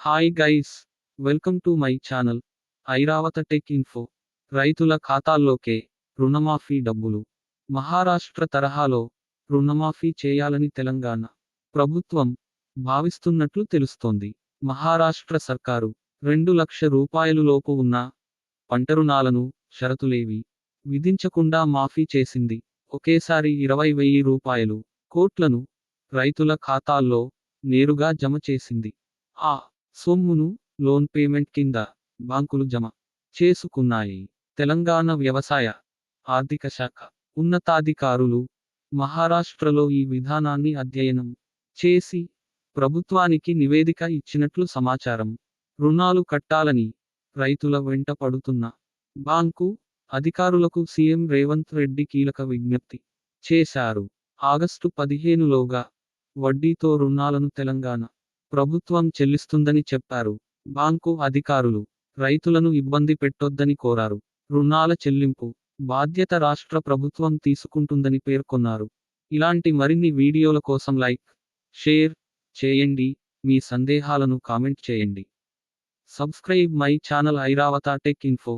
Hi guys, welcome to my channel Airavata tech info. రైతుల ఖాతాల్లోకే రుణమాఫీ డబ్బులు. మహారాష్ట్ర తరహాలో రుణమాఫీ చేయాలని తెలంగాణ ప్రభుత్వం భావిస్తున్నట్లు తెలుస్తోంది. మహారాష్ట్ర సర్కారు 2 లక్షల లోపు ఉన్న పంట రుణాలను షరతులేవి విధించకుండా మాఫీ చేసింది. ఒకేసారి 20,000 కోట్లను రైతుల ఖాతాల్లో నేరుగా జమ చేసింది. ఆ సొమ్మును లోన్ పేమెంట్ కింద బ్యాంకులు జమ చేసుకున్నాయి. తెలంగాణ వ్యవసాయ ఆర్థిక శాఖ ఉన్నతాధికారులు మహారాష్ట్రలో ఈ విధానాన్ని అధ్యయనం చేసి ప్రభుత్వానికి నివేదిక ఇచ్చినట్లు సమాచారం. రుణాలు కట్టాలని రైతుల వెంట పడుతున్న బ్యాంకు అధికారులకు సీఎం రేవంత్ రెడ్డి కీలక విజ్ఞప్తి చేశారు. ఆగస్టు 15లోగా వడ్డీతో రుణాలను తెలంగాణ ప్రభుత్వం చెల్లిస్తుందని చెప్పారు. బ్యాంకు అధికారులు రైతులను ఇబ్బంది పెట్టొద్దని కోరారు. రుణాల చెల్లింపు బాధ్యత రాష్ట్ర ప్రభుత్వం తీసుకుంటుందని పేర్కొన్నారు. ఇలాంటి మరిన్ని వీడియోల కోసం లైక్, షేర్ చేయండి. మీ సందేహాలను కామెంట్ చేయండి. Subscribe my channel Airavata tech info.